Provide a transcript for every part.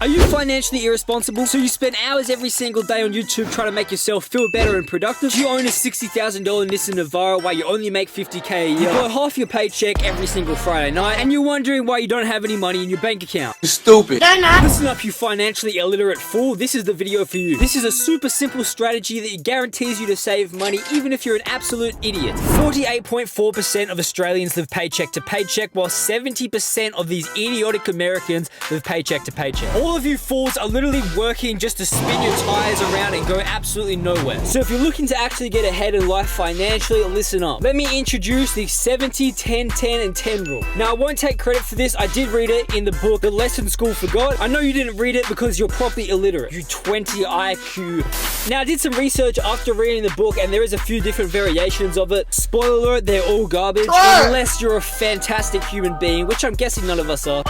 Are you financially irresponsible? So you spend hours every single day on YouTube trying to make yourself feel better and productive? Do you own a $60,000 Nissan Navara while you only make $50K a year? You blow half your paycheck every single Friday night, and you're wondering why you don't have any money in your bank account? You're stupid. Listen up, you financially illiterate fool. This is the video for you. This is a super simple strategy that guarantees you to save money even if you're an absolute idiot. 48.4% of Australians live paycheck to paycheck, while 70% of these idiotic Americans live paycheck to paycheck. All of you fools are literally working just to spin your tires around and go absolutely nowhere. So if you're looking to actually get ahead in life financially, listen up. Let me introduce the 70, 10, 10, and 10 rule. Now, I won't take credit for this. I did read it in the book, The Lesson School Forgot. I know you didn't read it because you're probably illiterate. You 20 IQ. Now, I did some research after reading the book, and there is a few different variations of it. Spoiler alert, they're all garbage. Unless you're a fantastic human being, which I'm guessing none of us are.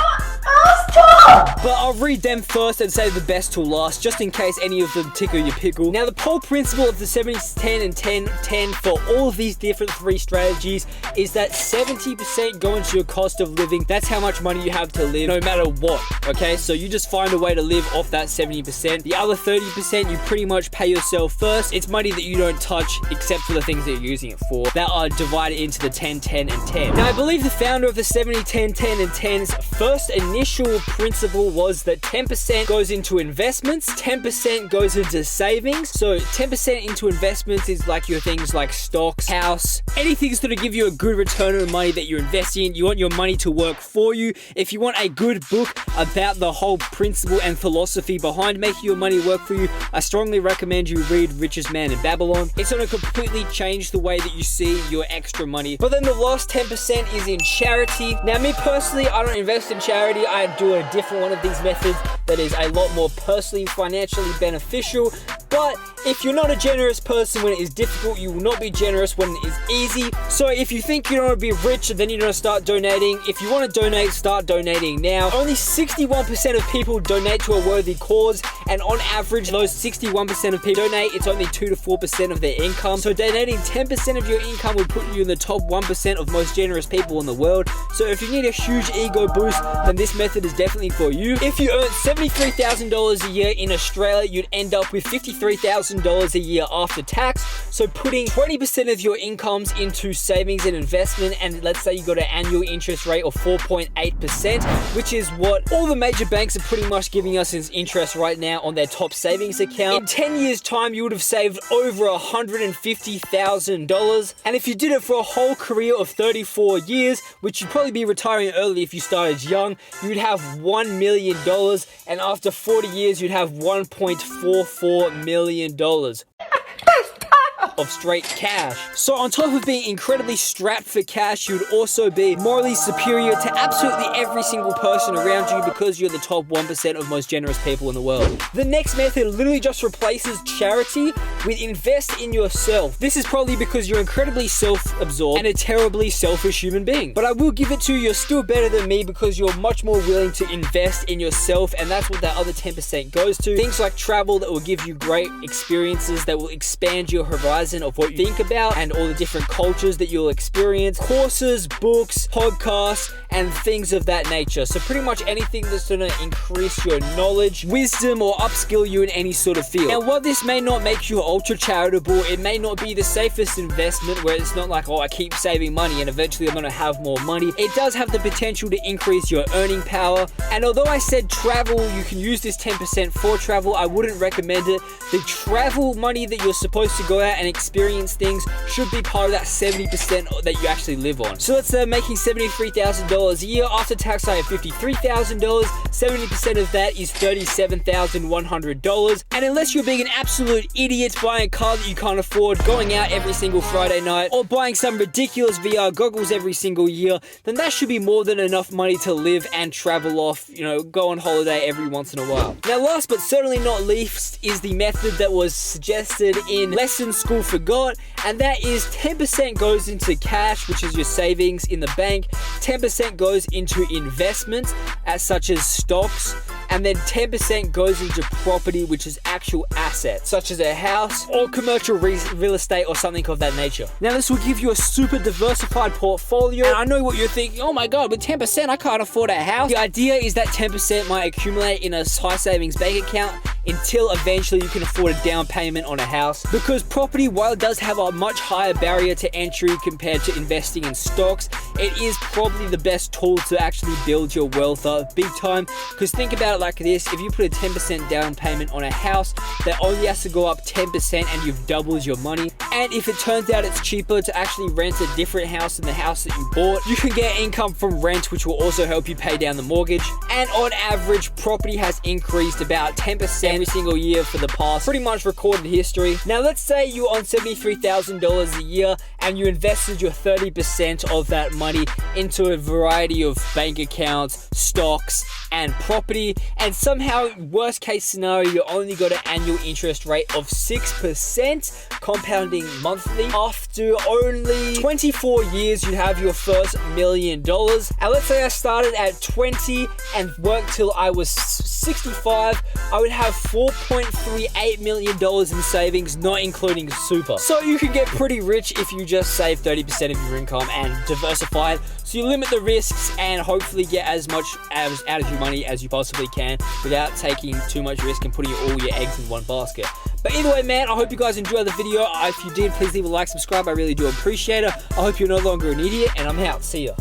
But I'll read them first and save the best till last, just in case any of them tickle your pickle. Now, the whole principle of the 70, 10, and 10, 10 for all of these different three strategies is that 70% go into your cost of living. That's how much money you have to live, no matter what, okay? So you just find a way to live off that 70%. The other 30%, you pretty much pay yourself first. It's money that you don't touch, except for the things that you're using it for, that are divided into the 10, 10, and 10. Now, I believe the founder of the 70, 10, 10, and 10's first initial principle was that 10% goes into investments, 10% goes into savings. So 10% into investments is like your things like stocks, house, anything that's going to give you a good return on the money that you're investing in. You want your money to work for you. If you want a good book about the whole principle and philosophy behind making your money work for you, I strongly recommend you read Richest Man in Babylon. It's going to completely change the way that you see your extra money. But then the last 10% is in charity. Now, me personally, I don't invest in charity. I do a different one of these methods that is a lot more personally financially beneficial. But if you're not a generous person when it is difficult, you will not be generous when it is easy. So if you think you don't want to be rich, then you're going to start donating. If you want to donate, start donating now. Only 61% of people donate to a worthy cause, and on average, those 61% of people donate, it's only 2 to 4% of their income. So donating 10% of your income would put you in the top 1% of most generous people in the world. So if you need a huge ego boost, then this method is definitely for you. If you earn $73,000 a year in Australia, you'd end up with $53,000 a year after tax. So putting 20% of your incomes into savings and investment, and let's say you got an annual interest rate of 4.8%, which is what all the major banks are pretty much giving us as interest right now on their top savings account. In 10 years time, you would have saved over $150,000. And if you did it for a whole career of 34 years, which you'd probably be retiring early if you started young, you'd have $1 million. And after 40 years, you'd have $1.44 million of straight cash. So on top of being incredibly strapped for cash, you would also be morally superior to absolutely every single person around you because you're the top 1% of most generous people in the world. The next method literally just replaces charity with invest in yourself. This is probably because you're incredibly self-absorbed and a terribly selfish human being. But I will give it to you, you're still better than me because you're much more willing to invest in yourself, and that's what that other 10% goes to. Things like travel that will give you great experiences, that will expand your horizon of what you think about and all the different cultures that you'll experience, courses, books, podcasts, and things of that nature. So pretty much anything that's going to increase your knowledge, wisdom, or upskill you in any sort of field. Now, while this may not make you ultra charitable, it may not be the safest investment where it's not like, oh, I keep saving money and eventually I'm going to have more money. It does have the potential to increase your earning power. And although I said travel, you can use this 10% for travel, I wouldn't recommend it. The travel money that you're supposed to go out and experience things should be part of that 70% that you actually live on. So let's say I'm making $73,000 a year. After tax, I have $53,000. 70% of that is $37,100. And unless you're being an absolute idiot buying a car that you can't afford, going out every single Friday night, or buying some ridiculous VR goggles every single year, then that should be more than enough money to live and travel off, go on holiday every once in a while. Now, last but certainly not least is the method that was suggested in Lesson School Forgot, and that is 10% goes into cash, which is your savings in the bank, 10% goes into investments such as stocks, and then 10% goes into property, which is actual assets, such as a house or commercial real estate or something of that nature. Now, this will give you a super diversified portfolio, and I know what you're thinking, oh my god, with 10%, I can't afford a house. The idea is that 10% might accumulate in a high savings bank account until eventually you can afford a down payment on a house. Because property, while it does have a much higher barrier to entry compared to investing in stocks, it is probably the best tool to actually build your wealth up big time. Because think about it like this, if you put a 10% down payment on a house, that only has to go up 10% and you've doubled your money. And if it turns out it's cheaper to actually rent a different house than the house that you bought, you can get income from rent, which will also help you pay down the mortgage. And on average, property has increased about 10% every single year for the past pretty much recorded history. Now, let's say you're on $73,000 a year and you invested your 30% of that money into a variety of bank accounts, stocks, and property, and somehow, worst case scenario, you only got an annual interest rate of 6%, compounding monthly. After only 24 years, you have your first $1 million. And let's say I started at 20 and worked till I was 65, I would have $4.38 million in savings, not including super. So you can get pretty rich if you just save 30% of your income and diversify it. So you limit the risks and hopefully get as much out of your money as you possibly can without taking too much risk and putting all your eggs in one basket. But either way, man, I hope you guys enjoyed the video. If you did, please leave a like, subscribe. I really do appreciate it. I hope you're no longer an idiot, and I'm out. See ya.